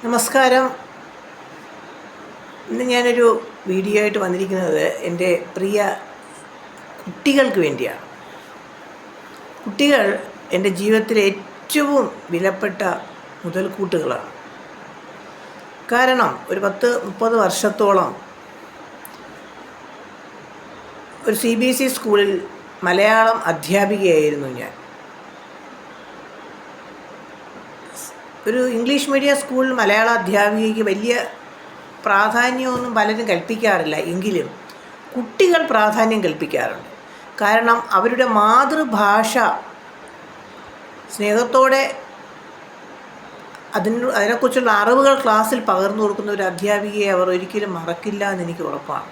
നമസ്കാരം. ഇന്ന് ഞാനൊരു വീഡിയോ ആയിട്ട് വന്നിരിക്കുന്നത് എൻ്റെ പ്രിയ കുട്ടികൾക്ക് വേണ്ടിയാണ്. കുട്ടികൾ എൻ്റെ ജീവിതത്തിലെ ഏറ്റവും വിലപ്പെട്ട മുതൽക്കൂട്ടുകളാണ്. കാരണം ഒരു 10-30 വർഷത്തോളം ഒരു CBSE സ്കൂളിൽ മലയാളം അധ്യാപികയായിരുന്നു ഞാൻ. ഒരു ഇംഗ്ലീഷ് മീഡിയം സ്കൂളിൽ മലയാള അധ്യാപികയ്ക്ക് വലിയ പ്രാധാന്യമൊന്നും പലരും കൽപ്പിക്കാറില്ല. എങ്കിലും കുട്ടികൾ പ്രാധാന്യം കൽപ്പിക്കാറുണ്ട്. കാരണം അവരുടെ മാതൃഭാഷ സ്നേഹത്തോടെ അതിനെക്കുറിച്ചുള്ള അറിവുകൾ ക്ലാസ്സിൽ പകർന്നു കൊടുക്കുന്ന ഒരു അധ്യാപികയെ അവർ ഒരിക്കലും മറക്കില്ല എന്ന് എനിക്ക് ഉറപ്പാണ്.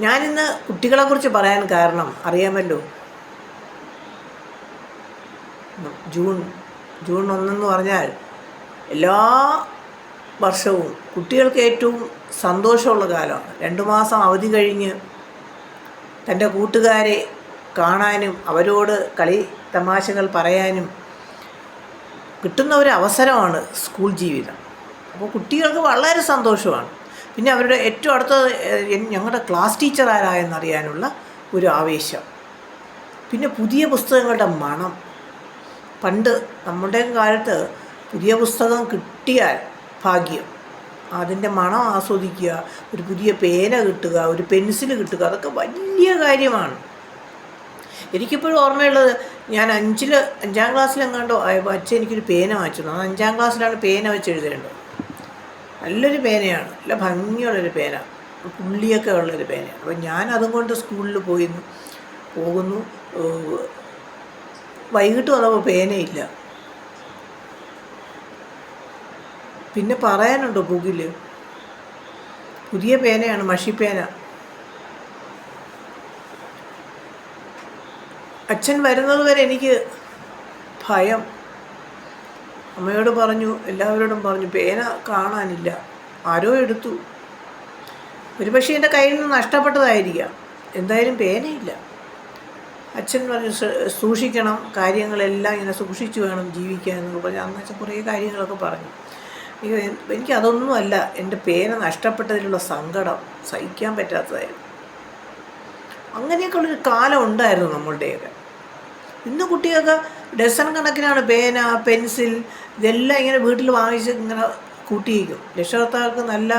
ഞാനിന്ന് കുട്ടികളെക്കുറിച്ച് പറയാൻ കാരണം അറിയാമല്ലോ, ജൂൺ 1 പറഞ്ഞാൽ എല്ലാ വർഷവും കുട്ടികൾക്ക് ഏറ്റവും സന്തോഷമുള്ള കാലമാണ്. 2 മാസം അവധി കഴിഞ്ഞ് തൻ്റെ കൂട്ടുകാരെ കാണാനും അവരോട് കളി തമാശകൾ പറയാനും കിട്ടുന്ന ഒരു അവസരമാണ് സ്കൂൾ ജീവിതം. അപ്പോൾ കുട്ടികൾക്ക് വളരെ സന്തോഷമാണ്. പിന്നെ അവരുടെ ഏറ്റവും അടുത്ത ഞങ്ങളുടെ ക്ലാസ് ടീച്ചർ ആരായെന്നറിയാനുള്ള ഒരു ആവേശം. പിന്നെ പുതിയ പുസ്തകങ്ങളുടെ മണം. പണ്ട് നമ്മുടെ കാലത്ത് പുതിയ പുസ്തകം കിട്ടിയാൽ ഭാഗ്യം, അതിൻ്റെ മണം ആസ്വദിക്കുക, ഒരു പുതിയ പേന കിട്ടുക, ഒരു പെൻസിൽ കിട്ടുക, അതൊക്കെ വലിയ കാര്യമാണ്. എനിക്കിപ്പോഴും ഓർമ്മയുള്ളത്, ഞാൻ 5ാം ക്ലാസ്സിലെങ്ങാണ്ടോ ആയപ്പോൾ അച്ഛൻ എനിക്കൊരു പേന വാങ്ങിച്ചു തന്നു. 5ാം ക്ലാസ്സിലാണ് പേന വെച്ച് എഴുതേണ്ടത്. നല്ലൊരു പേനയാണ്, നല്ല ഭംഗിയുള്ളൊരു പേന, പുള്ളിയൊക്കെ ഉള്ളൊരു പേനയാണ്. അപ്പോൾ ഞാൻ അതും കൊണ്ട് സ്കൂളിൽ പോകുന്നു. വൈകിട്ട് വന്നപ്പോൾ പേനയില്ല. പിന്നെ പറയാനുണ്ടോ പുകിൽ? പുതിയ പേനയാണ്, മഷിപ്പേന. അച്ഛൻ വരുന്നത് വരെ എനിക്ക് ഭയം. അമ്മയോട് പറഞ്ഞു, എല്ലാവരോടും പറഞ്ഞു, പേന കാണാനില്ല, ആരോ എടുത്തു. ഒരുപക്ഷെ എൻ്റെ കയ്യിൽ നിന്ന് നഷ്ടപ്പെട്ടതായിരിക്കാം. എന്തായാലും പേനയില്ല. അച്ഛൻ പറഞ്ഞു, സൂക്ഷിക്കണം, കാര്യങ്ങളെല്ലാം ഇങ്ങനെ സൂക്ഷിച്ച് വേണം ജീവിക്കാൻ എന്നൊക്കെ പറഞ്ഞു. അന്ന് അച്ഛൻ കുറേ കാര്യങ്ങളൊക്കെ പറഞ്ഞു. എനിക്കതൊന്നുമല്ല, എൻ്റെ പേന നഷ്ടപ്പെട്ടതിലുള്ള സങ്കടം സഹിക്കാൻ പറ്റാത്തതായിരുന്നു. അങ്ങനെയൊക്കെ ഉള്ളൊരു കാലം ഉണ്ടായിരുന്നു നമ്മളുടെയൊക്കെ. ഇന്ന് കുട്ടികൾക്ക് ഡസൺ കണക്കിനാണ് പേന, പെൻസിൽ, ഇതെല്ലാം ഇങ്ങനെ വീട്ടിൽ വാങ്ങിച്ച് ഇങ്ങനെ കൂട്ടിയിരിക്കും. രക്ഷകർത്താക്കൾക്ക് നല്ല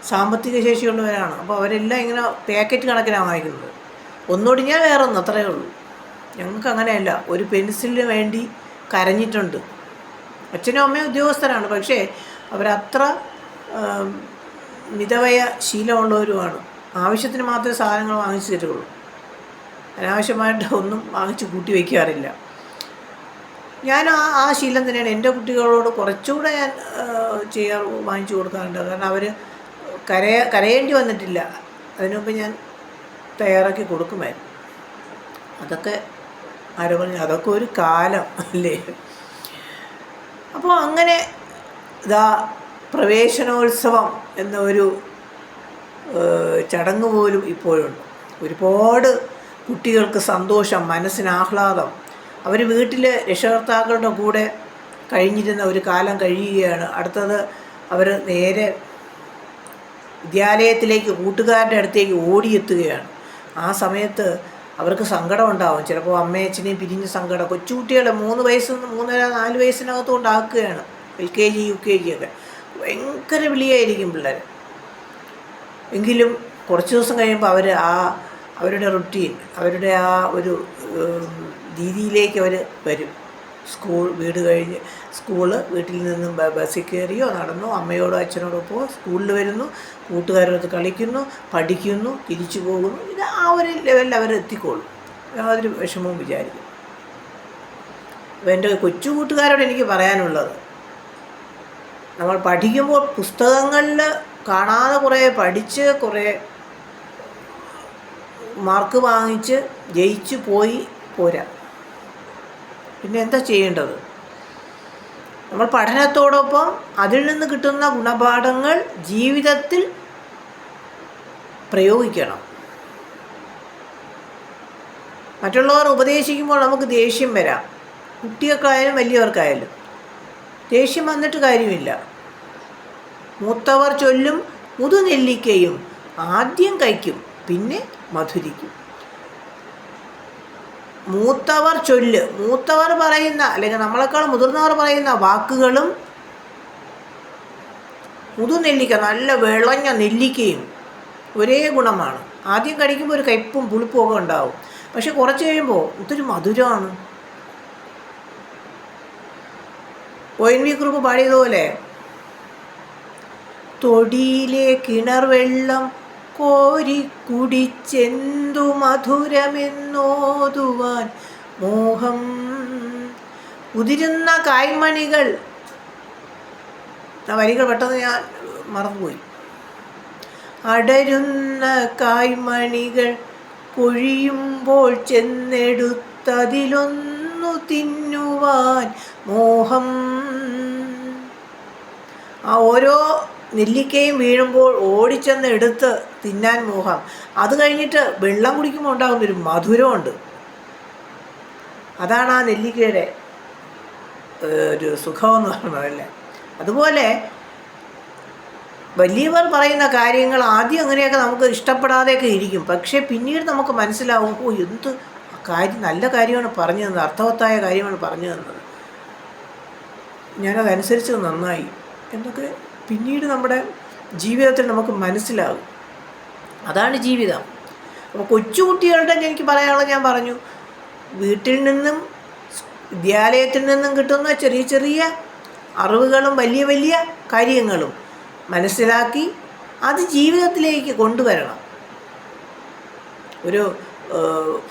സാമ്പത്തിക ശേഷിയുള്ളവരാണ്. അപ്പോൾ അവരെല്ലാം ഇങ്ങനെ പാക്കറ്റ് കണക്കിനാണ് വാങ്ങിക്കുന്നത്. ഒന്നൊടിഞ്ഞാൽ വേറെ ഒന്ന്, അത്രയേ ഉള്ളൂ. ഞങ്ങൾക്ക് അങ്ങനെയല്ല. ഒരു പെൻസിലിന് വേണ്ടി കരഞ്ഞിട്ടുണ്ട്. അച്ഛനും അമ്മയും ഉദ്യോഗസ്ഥരാണ്, പക്ഷേ അവരത്ര മിതവയ ശീലമുള്ളവരുമാണ്. ആവശ്യത്തിന് മാത്രമേ സാധനങ്ങൾ വാങ്ങിച്ചു തരുള്ളൂ. അനാവശ്യമായിട്ട് ഒന്നും വാങ്ങിച്ച് കൂട്ടി വയ്ക്കാറില്ല. ഞാൻ ആ ശീലം തന്നെയാണ് എൻ്റെ കുട്ടികളോട് കുറച്ചുകൂടെ ഞാൻ വാങ്ങിച്ചു കൊടുക്കാറുണ്ട്. കാരണം അവർ കരയേണ്ടി വന്നിട്ടില്ല. അതിനുമുമ്പ് ഞാൻ തയ്യാറാക്കി കൊടുക്കുമായിരുന്നു. അതൊക്കെ ആരോ പറഞ്ഞു, അതൊക്കെ ഒരു കാലം അല്ലേ. അപ്പോൾ അങ്ങനെ പ്രവേശനോത്സവം എന്ന ഒരു ചടങ്ങ് പോലും ഇപ്പോഴുണ്ട്. ഒരുപാട് കുട്ടികൾക്ക് സന്തോഷം, മനസ്സിന് ആഹ്ലാദം. അവർ വീട്ടിൽ രക്ഷകർത്താക്കളുടെ കൂടെ കഴിഞ്ഞിരുന്ന ഒരു കാലം കഴിയുകയാണ്. അടുത്തത് അവർ നേരെ വിദ്യാലയത്തിലേക്ക്, കൂട്ടുകാരുടെ അടുത്തേക്ക് ഓടിയെത്തുകയാണ്. ആ സമയത്ത് അവർക്ക് സങ്കടം ഉണ്ടാവും. ചിലപ്പോൾ അമ്മയച്ഛനെയും പിരിഞ്ഞ് സങ്കടം. കൊച്ചുകുട്ടികളെ 3 വയസ്സ് 3-4 വയസ്സിനകത്ത് കൊണ്ടാക്കുകയാണ്. LKG UKG ഒക്കെ ഭയങ്കര വിളിയായിരിക്കും പിള്ളേർ. എങ്കിലും കുറച്ച് ദിവസം കഴിയുമ്പോൾ അവർ അവരുടെ റുട്ടീൻ, അവരുടെ ആ ഒരു രീതിയിലേക്ക് അവർ വരും. വീട് കഴിഞ്ഞ് വീട്ടിൽ നിന്നും ബസ്സിൽ കയറിയോ നടന്നോ അമ്മയോടോ അച്ഛനോടൊപ്പമോ സ്കൂളിൽ വരുന്നു, കൂട്ടുകാരോട് കളിക്കുന്നു, പഠിക്കുന്നു, തിരിച്ചു പോകുന്നു. ഇത് ആ ഒരു ലെവലിൽ അവർ എത്തിക്കോളും. യാതൊരു വിഷമവും വിചാരിക്കും. അപ്പോൾ എൻ്റെ കൊച്ചു കൂട്ടുകാരോട് എനിക്ക് പറയാനുള്ളത്, നമ്മൾ പഠിക്കുമ്പോൾ പുസ്തകങ്ങളിൽ കാണാതെ കുറേ പഠിച്ച് കുറേ മാർക്ക് വാങ്ങിച്ച് ജയിച്ചു പോരാ. പിന്നെ എന്താ ചെയ്യേണ്ടത്? നമ്മൾ പഠനത്തോടൊപ്പം അതിൽ നിന്ന് കിട്ടുന്ന ഗുണപാഠങ്ങൾ ജീവിതത്തിൽ പ്രയോഗിക്കണം. മറ്റുള്ളവർ ഉപദേശിക്കുമ്പോൾ നമുക്ക് ദേഷ്യം വരാം, കുട്ടികൾക്കായാലും വലിയവർക്കായാലും. ദേഷ്യം വന്നിട്ട് കാര്യമില്ല. മൂത്തവർ ചൊല്ലും മുതുനെല്ലിക്കയും ആദ്യം കഴിക്കും പിന്നെ മധുരിക്കും. മൂത്തവർ ചൊല്ല്, മൂത്തവർ പറയുന്ന അല്ലെങ്കിൽ നമ്മളെക്കാൾ മുതിർന്നവർ പറയുന്ന വാക്കുകളും മുതുനെല്ലിക്ക നല്ല വിളഞ്ഞ നെല്ലിക്കയും ഒരേ ഗുണമാണ്. ആദ്യം കഴിക്കുമ്പോൾ ഒരു കയ്പും പുളിപ്പും ഒക്കെ ഉണ്ടാവും, പക്ഷെ കുറച്ച് കഴിയുമ്പോൾ ഇതൊരു മധുരമാണ്. ONV കുറുപ്പ് പാടിയതുപോലെ തൊടിയിലെ കിണർ വെള്ളം കോരി കുടിച്ചെന്തു മധുരമെന്നോതുവാൻ മോഹം. ഉതിരുന്ന കായ്മണികൾ, ആ വരികൾ പെട്ടെന്ന് ഞാൻ മറന്നുപോയി. അടരുന്ന കായ്മണികൾ പൊഴിയുമ്പോൾ ചെന്നെടുത്തതിലൊന്നു തിന്നുവാൻ മോഹം. ആ ഓരോ നെല്ലിക്കയും വീഴുമ്പോൾ ഓടിച്ചെന്ന് എടുത്ത് തിന്നാൻ മോഹം. അത് കഴിഞ്ഞിട്ട് വെള്ളം കുടിക്കുമ്പോൾ ഉണ്ടാകുന്നൊരു മധുരമുണ്ട്. അതാണ് ആ നെല്ലിക്കയുടെ ഒരു സുഖമെന്ന് പറയുന്നതല്ലേ. അതുപോലെ വലിയവർ പറയുന്ന കാര്യങ്ങൾ ആദ്യം അങ്ങനെയൊക്കെ നമുക്ക് ഇഷ്ടപ്പെടാതെയൊക്കെ ഇരിക്കും, പക്ഷേ പിന്നീട് നമുക്ക് മനസ്സിലാവും, ഓ എന്ത് കാര്യം, നല്ല കാര്യമാണ് പറഞ്ഞു തന്നത്, അർത്ഥവത്തായ കാര്യമാണ് പറഞ്ഞു തന്നത്, ഞാനതനുസരിച്ച് നന്നായി എന്നൊക്കെ പിന്നീട് നമ്മുടെ ജീവിതത്തിൽ നമുക്ക് മനസ്സിലാകും. അതാണ് ജീവിതം. അപ്പോൾ കൊച്ചുകുട്ടികളുടെ എനിക്ക് പറയാനുള്ളത് ഞാൻ പറഞ്ഞു. വീട്ടിൽ നിന്നും വിദ്യാലയത്തിൽ നിന്നും കിട്ടുന്ന ചെറിയ ചെറിയ അറിവുകളും വലിയ വലിയ കാര്യങ്ങളും മനസ്സിലാക്കി അത് ജീവിതത്തിലേക്ക് കൊണ്ടുവരണം. ഒരു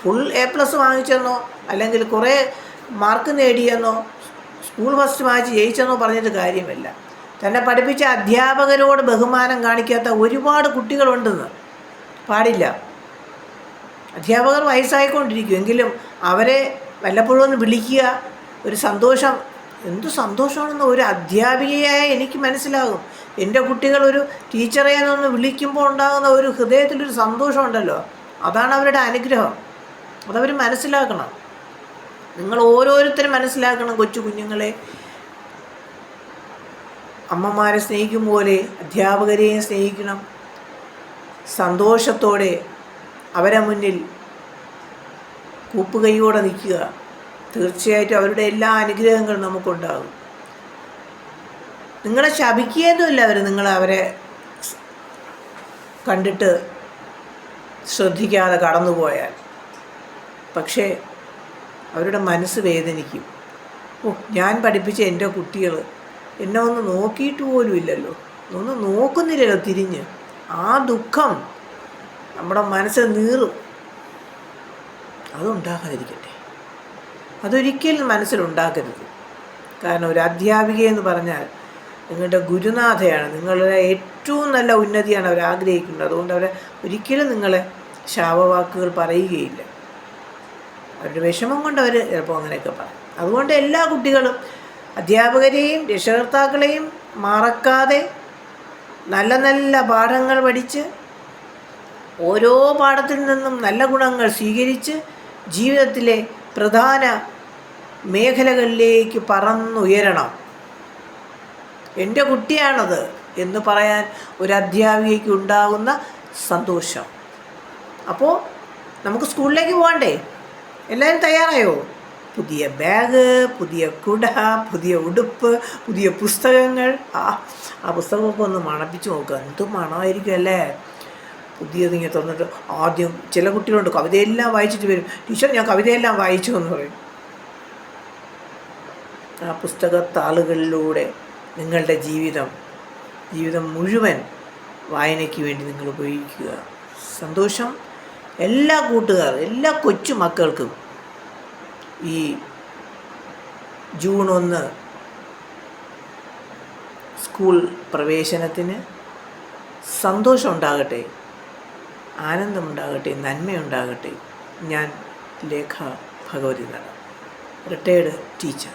ഫുൾ A+ വാങ്ങിച്ചെന്നോ അല്ലെങ്കിൽ കുറേ മാർക്ക് നേടിയെന്നോ സ്കൂൾ ഫസ്റ്റ് വാങ്ങിച്ച് ജയിച്ചെന്നോ പറഞ്ഞിട്ട് കാര്യമില്ല. തന്നെ പഠിപ്പിച്ച അധ്യാപകരോട് ബഹുമാനം കാണിക്കാത്ത ഒരുപാട് കുട്ടികളുണ്ടെന്ന് പാടില്ല. അധ്യാപകർ വയസ്സായിക്കൊണ്ടിരിക്കും, എങ്കിലും അവരെ വല്ലപ്പോഴും ഒന്ന് വിളിക്കുക, ഒരു സന്തോഷം. എന്തു സന്തോഷമാണെന്ന് ഒരു അധ്യാപികയായ എനിക്ക് മനസ്സിലാകും. എൻ്റെ കുട്ടികൾ ഒരു ടീച്ചറെ ഒന്ന് വിളിക്കുമ്പോൾ ഉണ്ടാകുന്ന ഒരു ഹൃദയത്തിലൊരു സന്തോഷമുണ്ടല്ലോ, അതാണ് അവരുടെ അനുഗ്രഹം. അതവർ മനസ്സിലാക്കണം. നിങ്ങൾ ഓരോരുത്തരും മനസ്സിലാക്കണം. കൊച്ചു കുഞ്ഞുങ്ങളെ അമ്മമാരെ സ്നേഹിക്കും പോലെ അധ്യാപകരെയും സ്നേഹിക്കണം. സന്തോഷത്തോടെ അവരെ മുന്നിൽ കൂപ്പുകൈയോടെ നിൽക്കുക. തീർച്ചയായിട്ടും അവരുടെ എല്ലാ അനുഗ്രഹങ്ങളും നമുക്കുണ്ടാകും. നിങ്ങളെ ശപിക്കുകയൊന്നുമില്ല അവർ, നിങ്ങളവരെ കണ്ടിട്ട് ശ്രദ്ധിക്കാതെ കടന്നുപോയാൽ. പക്ഷേ അവരുടെ മനസ്സ് വേദനിക്കും. ഓ, ഞാൻ പഠിപ്പിച്ച എൻ്റെ കുട്ടികൾ എന്നെ ഒന്ന് നോക്കിയിട്ട് പോലും ഇല്ലല്ലോ, ഒന്ന് നോക്കുന്നില്ലല്ലോ തിരിഞ്ഞ്. ആ ദുഃഖം നമ്മുടെ മനസ്സിൽ നീറും. അതുണ്ടാകാതിരിക്കട്ടെ, അതൊരിക്കലും മനസ്സിലുണ്ടാക്കരുത്. കാരണം ഒരു അധ്യാപിക എന്ന് പറഞ്ഞാൽ നിങ്ങളുടെ ഗുരുനാഥയാണ്, നിങ്ങളുടെ ഏറ്റവും നല്ല ഉന്നതിയാണ് അവർ ആഗ്രഹിക്കുന്നത്. അതുകൊണ്ട് അവരെ ഒരിക്കലും നിങ്ങളെ ശാപവാക്കുകൾ പറയുകയില്ല. അവരുടെ വിഷമം കൊണ്ട് അവർ ചിലപ്പോൾ അങ്ങനെയൊക്കെ പറയും. അതുകൊണ്ട് എല്ലാ കുട്ടികളും അധ്യാപകരെയും രക്ഷകർത്താക്കളെയും മറക്കാതെ നല്ല നല്ല പാഠങ്ങൾ പഠിച്ച് ഓരോ പാഠത്തിൽ നിന്നും നല്ല ഗുണങ്ങൾ സ്വീകരിച്ച് ജീവിതത്തിലെ പ്രധാന മേഖലകളിലേക്ക് പറന്നുയരണം. എൻ്റെ കുട്ടിയാണത് എന്ന് പറയാൻ ഒരു അധ്യാപികയ്ക്ക് ഉണ്ടാകുന്ന സന്തോഷം. അപ്പോൾ നമുക്ക് സ്കൂളിലേക്ക് പോകണ്ടേ? എല്ലാവരും തയ്യാറായോ? പുതിയ ബാഗ്, പുതിയ കുട, പുതിയ ഉടുപ്പ്, പുതിയ പുസ്തകങ്ങൾ. ആ പുസ്തകമൊക്കെ ഒന്ന് മണപ്പിച്ച് നോക്കുക, എന്ത് മണമായിരിക്കും അല്ലേ? പുതിയത് ഇങ്ങനെ തന്നിട്ട് ആദ്യം ചില കുട്ടികളുണ്ട് കവിതയെല്ലാം വായിച്ചിട്ട് വരും, ടീച്ചർ ഞാൻ കവിതയെല്ലാം വായിച്ചു എന്ന് പറയും. ആ പുസ്തകത്താളുകളിലൂടെ നിങ്ങളുടെ ജീവിതം മുഴുവൻ വായനയ്ക്ക് വേണ്ടി നിങ്ങൾ ഉപയോഗിക്കുക. സന്തോഷം. എല്ലാ കൂട്ടുകാർ, എല്ലാ കൊച്ചു മക്കൾക്കും ഈ ജൂൺ 1 സ്കൂൾ പ്രവേശനത്തിന് സന്തോഷം ഉണ്ടാകട്ടെ, ആനന്ദമുണ്ടാകട്ടെ, നന്മയുണ്ടാകട്ടെ. ഞാൻ ലേഖ ഭഗവതി നട, റിട്ടയേർഡ് ടീച്ചർ.